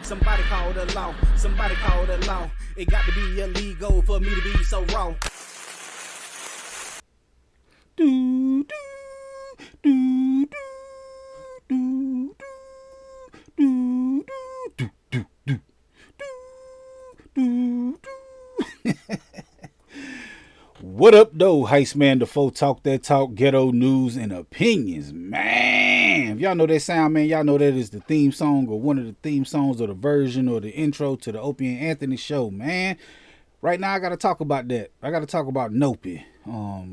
Somebody call the law. Somebody call the law. It got to be illegal for me to be so wrong. Do, do, do, do, do, do, do, do, do, do. What up, though, Heist Man? The folk talk that talk, ghetto news and opinions, man. If y'all know that sound, man, y'all know that is the theme song or one of the theme songs or the version or the intro to the Opie and Anthony show, man. Right now, I got to talk about that. I got to talk about Nopie.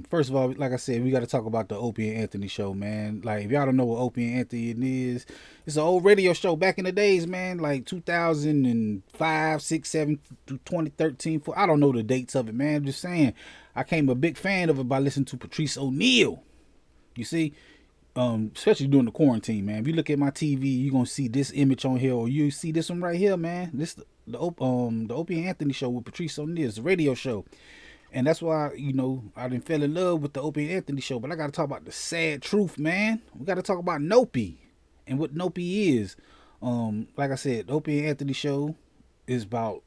First of all, like I said, we got to talk about the Opie and Anthony show, man. Like, if y'all don't know what Opie and Anthony is, it's an old radio show back in the days, man. Like 2005, 6, 7 through 2013. I don't know the dates of it, man. I'm just saying, I came a big fan of it by listening to Patrice O'Neal. You see, especially during the quarantine, man. If you look at my TV, you're gonna see this image on here, or you see this one right here, man. This the Opie and Anthony show with Patrice O'Neal. It's a radio show. And that's why, you know, I didn't fell in love with the Opie and Anthony show. But I got to talk about the sad truth, man. We got to talk about Nopie and what Nopie is. Like I said, the Opie and Anthony show is about,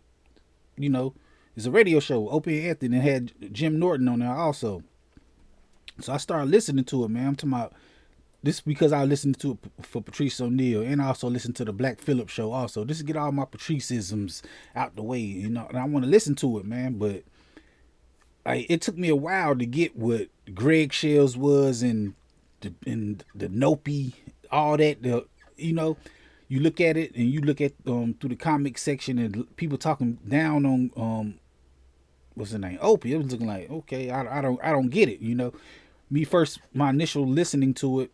you know, it's a radio show. Opie and Anthony had Jim Norton on there also. So I started listening to it, man. I'm talking about this because I listened to it for Patrice O'Neal, and I also listened to the Black Phillip show also. Just to get all my Patriceisms out the way, you know. And I want to listen to it, man, but it took me a while to get what Greg Shells was and the Nopie, all that. You know, you look at it and you look at through the comic section and people talking down on what's the name, Opie. It was looking like, okay, I don't get it. You know, my initial listening to it,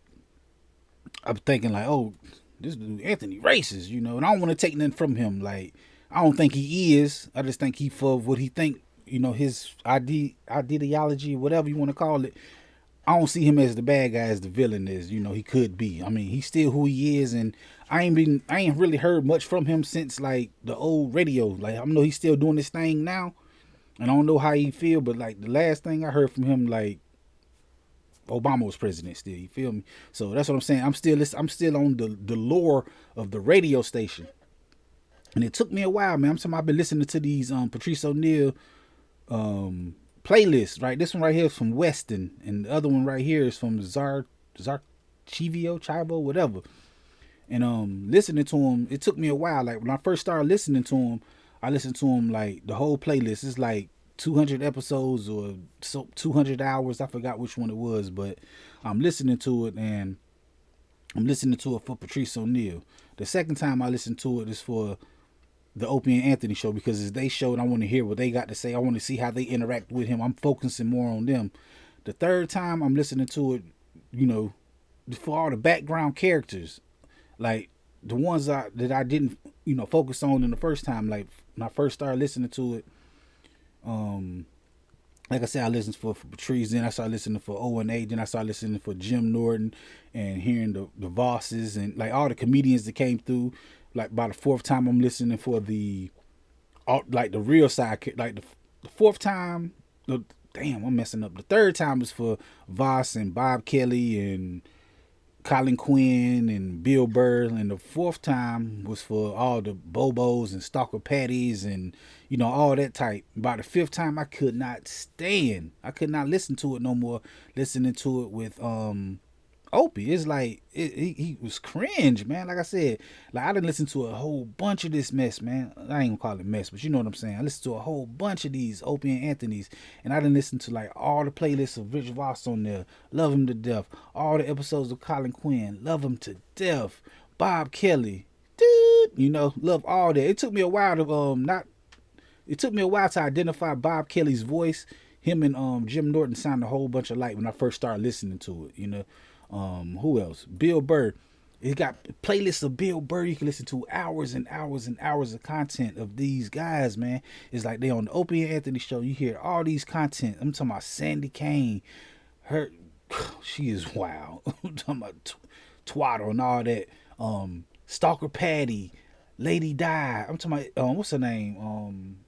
I'm thinking like, oh, this dude Anthony racist, you know, and I don't want to take nothing from him. Like, I don't think he is. I just think he for what he think. You know, his ideology, whatever you want to call it. I don't see him as the bad guy, as the villain is. You know, he could be. I mean, he's still who he is, and I ain't really heard much from him since like the old radio. Like, I know he's still doing this thing now, and I don't know how he feel, but like the last thing I heard from him, like Obama was president still. You feel me? So that's what I'm saying. I'm still on the lore of the radio station, and it took me a while, man. I've been listening to these Patrice O'Neal playlist, right? This one right here is from Weston, and the other one right here is from Chivo, whatever. And listening to him, it took me a while. Like when I first started listening to him, I listened to him like the whole playlist. It's like 200 episodes or 200 hours. I forgot which one it was, but I'm listening to it, and I'm listening to it for Patrice O'Neal. The second time I listened to it is for the Opie and Anthony show, because it's they show and I want to hear what they got to say. I want to see how they interact with him. I'm focusing more on them. The third time I'm listening to it, you know, for all the background characters, like the ones that I didn't, you know, focus on in the first time. Like when I first started listening to it, like I said, I listened for Patrice, then I started listening for O&A, then I started listening for Jim Norton and hearing the Vosses and like all the comedians that came through. Like by the fourth time I'm listening for the real side, like the fourth time, I'm messing up. The third time was for Voss and Bob Kelly and Colin Quinn and Bill Burr, and the fourth time was for all the Bobos and Stalker Patties and, you know, all that type. By the fifth time, I could not listen to it no more. Listening to it with Opie, it's like he was cringe, man. Like I said, like I didn't listen to a whole bunch of this mess, man. I ain't gonna call it mess, but you know what I'm saying. I listened to a whole bunch of these Opie and Anthony's, and I didn't listen to like all the playlists of Rich Voss on there. Love him to death. All the episodes of Colin Quinn, love him to death. Bob Kelly, dude, you know, love all that. It took me a while to identify Bob Kelly's voice. Him and Jim Norton sound a whole bunch alike when I first started listening to it, you know. Who else? Bill Burr. It got playlists of Bill Burr. You can listen to hours and hours and hours of content of these guys, man. It's like they on the Opie and Anthony show. You hear all these content. I'm talking about Sandy Kane. She is wild. I'm talking about Twaddle and all that. Stalker Patty, Lady Di. I'm talking about what's her name?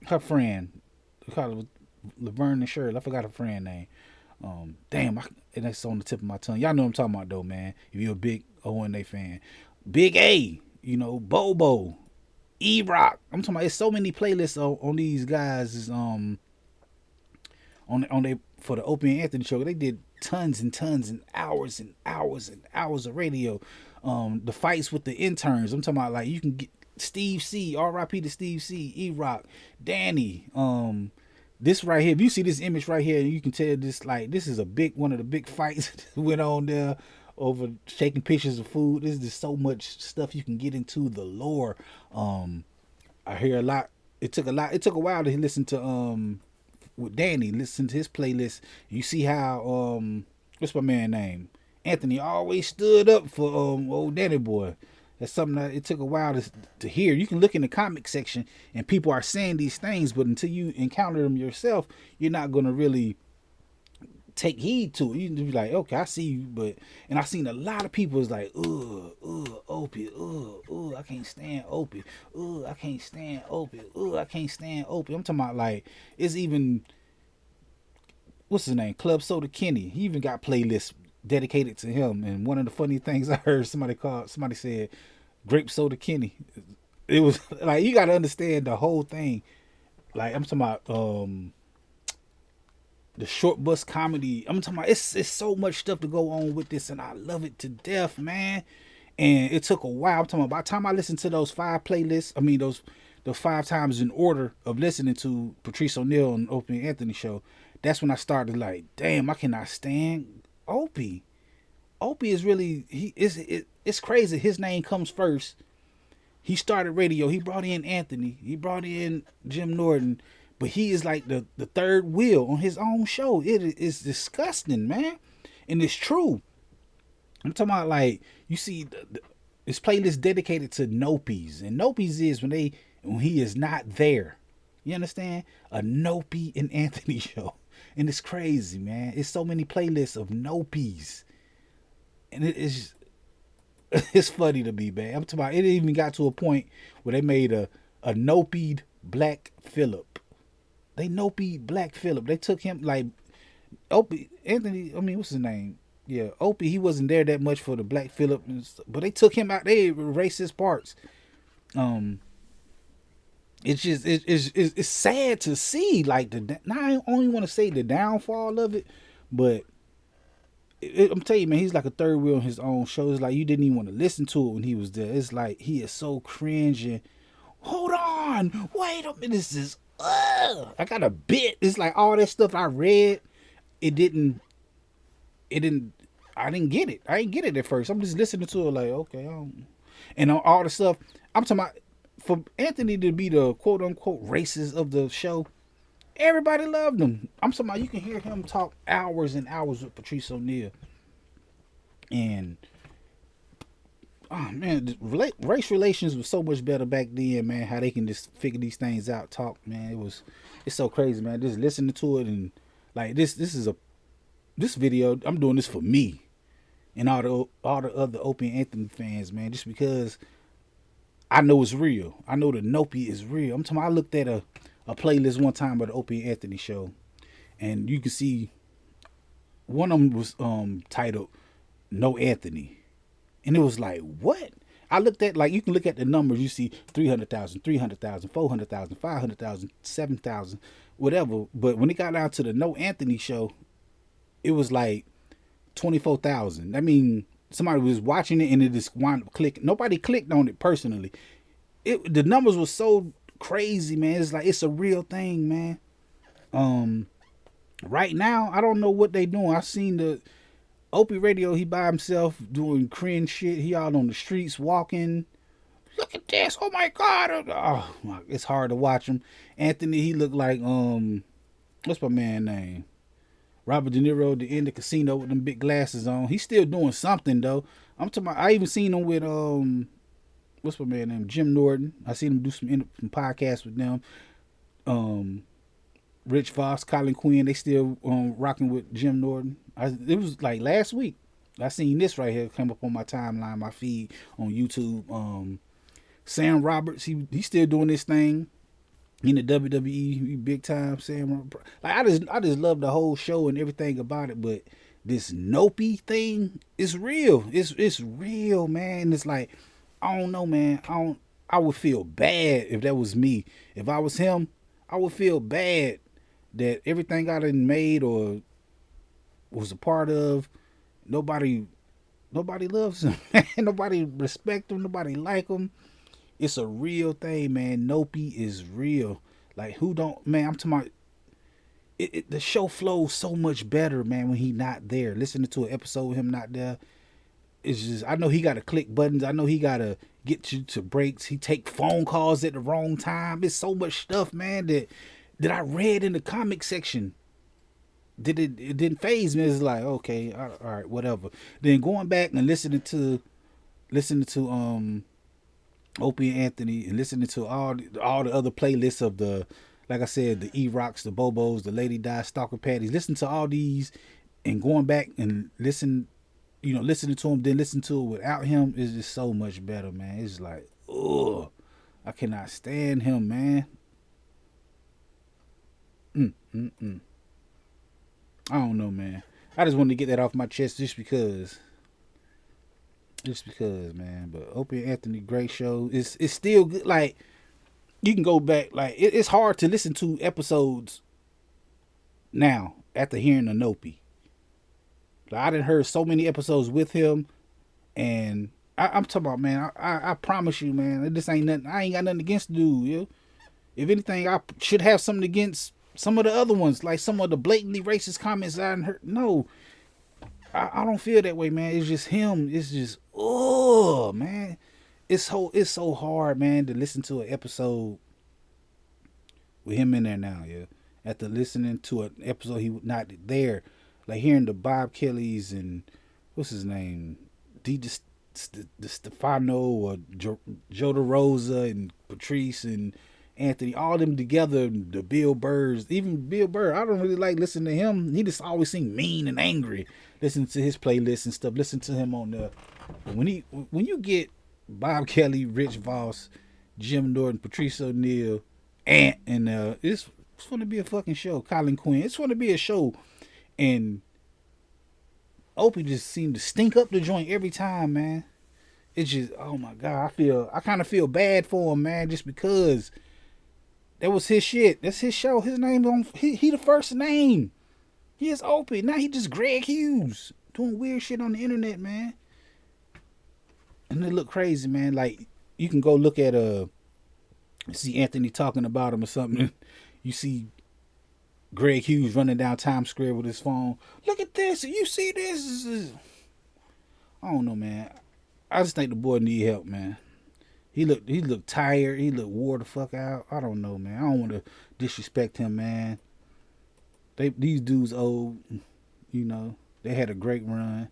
Her friend. We call it Laverne and Shirley. I forgot her friend name. And that's on the tip of my tongue. Y'all know what I'm talking about though, man. If you're a big O&A fan. Big A. Bobo, E-Rock. I'm talking about it's so many playlists on these guys is on they for the Opie and Anthony show. They did tons and tons and hours and hours of radio. The fights with the interns. I'm talking about like you can get Steve C, R.I.P. to Steve C, E-Rock, Danny. This right here, if you see this image right here, you can tell this is one of the big fights that went on there over shaking pictures of food. There's just so much stuff you can get into the lore. I hear a lot. It took a while to listen to with Danny, listen to his playlist. You see how what's my man name? Anthony always stood up for old Danny boy. That's something that it took a while to hear. You can look in the comic section and people are saying these things, but until you encounter them yourself, you're not gonna really take heed to it. You can be like, okay, I see you, and I've seen a lot of people is like, Opie, I can't stand Opie, I can't stand Opie, I can't stand Opie. I'm talking about like it's even what's his name, Club Soda Kenny. He even got playlists dedicated to him. And one of the funny things I heard somebody said Grape Soda Kenny. It was like you got to understand the whole thing. Like I'm talking about the short bus comedy. I'm talking about it's so much stuff to go on with this, and I love it to death, man. And it took a while. I'm talking about by the time I listened to those 5 playlists, those 5 times in order of listening to Patrice O'Neal and Opie and Anthony show, that's when I started like, damn, I cannot stand Opie. Opie is really it's crazy. His name comes first. He started radio. He brought in Anthony. He brought in Jim Norton. But he is like the third wheel on his own show. It is disgusting, man. And it's true. I'm talking about like, you see this playlist dedicated to Nopies. And Nopies is when he is not there. You understand? A Nopie and Anthony show. And it's crazy, man. It's so many playlists of Nopies. And it's funny to me, man. I'm talking about it even got to a point where they made a Nopied Black Phillip. They Nopie Black Phillip. They took him like Opie Anthony. What's his name? Yeah, Opie. He wasn't there that much for the Black Phillip, but they took him out. They erased his parts. It's just it's sad to see like I only want to say the downfall of it, but I'm telling you, man, he's like a third wheel on his own show. It's like you didn't even want to listen to it when he was there. It's like he is so cringe and hold on, wait a minute, this is I got a bit. It's like all that stuff I read, I didn't get it. I didn't get it at first. I'm just listening to it like, okay, and all the stuff I'm talking about, for Anthony to be the quote unquote racist of the show, everybody loved him. I'm talking about you can hear him talk hours and hours with Patrice O'Neal. And oh man, race relations was so much better back then, man. How they can just figure these things out, talk, man. It's so crazy, man. Just listening to it and like this video. I'm doing this for me and all the other Opie and Anthony fans, man. Just because I know it's real. I know the Nopie is real. I'm talking. I looked at a playlist one time of the Opie and Anthony show, and you can see one of them was titled "No Anthony." And it was like, what? I looked at, like, you can look at the numbers. You see 300,000, 300,000, 400,000, 500,000, 7,000, whatever. But when it got down to the No Anthony show, it was like 24,000. I mean, somebody was watching it and it just wound up clicking. Nobody clicked on it personally. The numbers were so crazy, man. It's like, it's a real thing, man. Right now, I don't know what they doing. I seen the Opie Radio, he by himself doing cringe shit. He out on the streets walking. Look at this. Oh my God. Oh, it's hard to watch him. Anthony, he looked like, what's my man name? Robert De Niro at the end of the casino with them big glasses on. He's still doing something though. I'm talking about, I even seen him with, what's my man name? Jim Norton. I seen him do some podcasts with them. Rich Voss, Colin, Quinn, they still rocking with Jim Norton. It was like last week. I seen this right here come up on my timeline, my feed on YouTube. Sam Roberts, he still doing this thing in the WWE, big time. Sam, like I just love the whole show and everything about it. But this Nopie thing is real. It's real, man. It's like I don't know, man. I would feel bad if that was me. If I was him, I would feel bad that everything I done made or was a part of, nobody nobody loves him. Nobody respect him. Nobody like him. It's a real thing, man. Nopie is real. Like who don't, man? I'm talking about the show flows so much better, man, when he not there. Listening to an episode with him not there, it's just, I know he got to click buttons. I know he got to get you to breaks. He take phone calls at the wrong time. It's so much stuff, man, that I read in the comic section. It didn't phase me. It's like, okay, all right, whatever. Then going back and listening to Opie and Anthony and listening to all the other playlists of the, like I said, the E-Rocks, the Bobos, the Lady Di, Stalker Patties. Listen to all these and going back and listening to him, then listen to it without him is just so much better, man. It's like, ugh, I cannot stand him, man. I don't know, man. I just wanted to get that off my chest just because, man. But Opie and Anthony, great show. It's still good. Like you can go back. Like it's hard to listen to episodes now after hearing a Nopie. Like, I done heard so many episodes with him, and I'm talking about, man. I promise you, man. This ain't nothing. I ain't got nothing against the dude. Yeah. If anything, I should have something against some of the other ones, like some of the blatantly racist comments I heard. No, I don't feel that way, man. It's just him. It's just, oh man, it's so hard, man, to listen to an episode with him in there now. Yeah, after listening to an episode he was not there, like hearing the Bob Kellys and what's his name, the Stefano or Joe DeRosa and Patrice and Anthony, all them together, the Bill Burrs, even Bill Burr, I don't really like listening to him. He just always seemed mean and angry. Listen to his playlist and stuff. Listen to him on the when you get Bob Kelly, Rich Voss, Jim Norton, Patrice O'Neal, and it's going to be a fucking show. Colin Quinn, it's going to be a show, and Opie just seemed to stink up the joint every time, man. It's just, oh my god, I kind of feel bad for him, man, just because. That was his shit. That's his show. His name on he the first name. He is Opie. Now he just Greg Hughes doing weird shit on the internet, man. And they look crazy, man. Like you can go look at see Anthony talking about him or something. You see Greg Hughes running down Times Square with his phone. Look at this. You see this? I don't know, man. I just think the boy need help, man. He looked tired. He looked wore the fuck out. I don't know, man. I don't want to disrespect him, man. These dudes old, you know. They had a great run.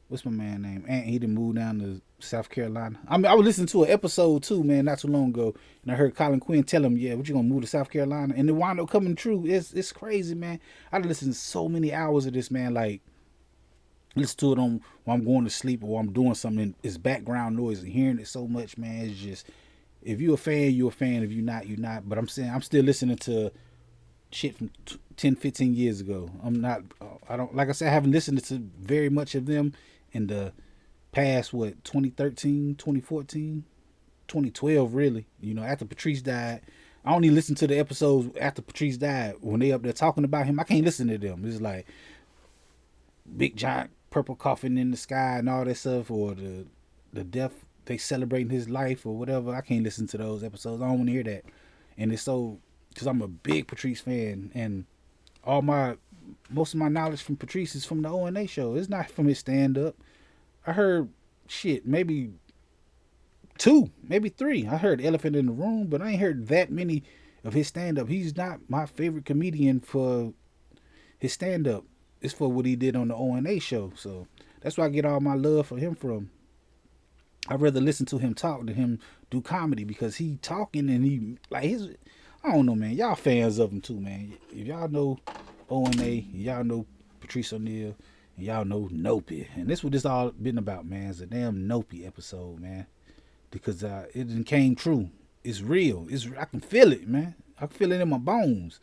What's my man name? Ant. He done moved down to South Carolina. I mean, I was listening to an episode too, man, not too long ago, and I heard Colin Quinn tell him, "Yeah, what you gonna move to South Carolina?" And it wound up coming true. It's crazy, man. I listened to so many hours of this, man. Like. Listen to it on while I'm going to sleep or while I'm doing something. It's background noise and hearing it so much, man. It's just, if you're a fan, you're a fan. If you're not, you're not. But I'm saying I'm still listening to shit from 10, 15 years ago. I'm not. I don't, like I said, I haven't listened to very much of them in the past. What 2013, 2014, 2012, really. You know, after Patrice died. I only listen to the episodes after Patrice died when they up there talking about him. I can't listen to them. It's like big giant purple coffin in the sky and all that stuff, or the death they celebrating his life or whatever. I can't listen to those episodes. I don't want to hear that. And it's so, because I'm a big Patrice fan, and most of my knowledge from Patrice is from the O&A show. It's not from his stand up. I heard shit, maybe 2, maybe 3. I heard Elephant in the Room, but I ain't heard that many of his stand up. He's not my favorite comedian for his stand up. It's for what he did on the O&A show. So that's where I get all my love for him from. I'd rather listen to him talk than him do comedy, because he talking and he like his, I don't know, man. Y'all fans of him too, man. If y'all know O&A, y'all know Patrice O'Neal, and y'all know Nopie. And this what this all been about, man. It's a damn Nopie episode, man. Because it came true. It's real. I can feel it, man. I can feel it in my bones.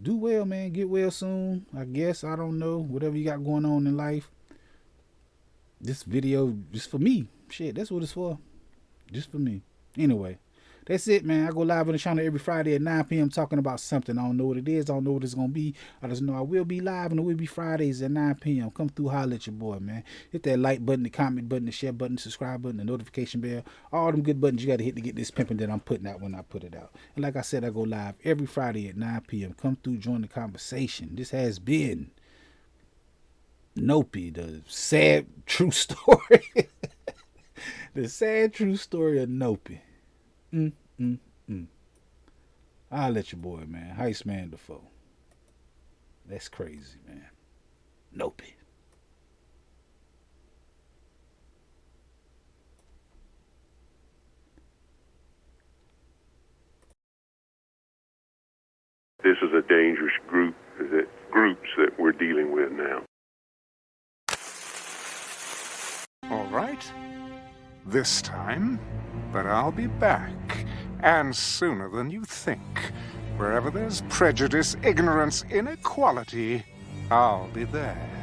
Do well, man. Get well soon, I guess. I don't know. Whatever you got going on in life. this video just for me. Shit, that's what it's for. Just for me. Anyway, that's it, man. I go live on the channel every Friday at 9 p.m. talking about something. I don't know what it is. I don't know what it's going to be. I just know I will be live, and it will be Fridays at 9 p.m. Come through, holler at your boy, man. Hit that like button, the comment button, the share button, subscribe button, the notification bell. All them good buttons you got to hit to get this pimping that I'm putting out when I put it out. And like I said, I go live every Friday at 9 p.m. Come through, join the conversation. This has been Nopie, the sad true story. The sad true story of Nopie. I'll let your boy, man. Heist man Defoe. That's crazy, man. Nopie. This is a dangerous groups that we're dealing with now. All right. This time, but I'll be back, and sooner than you think. Wherever there's prejudice, ignorance, inequality, I'll be there.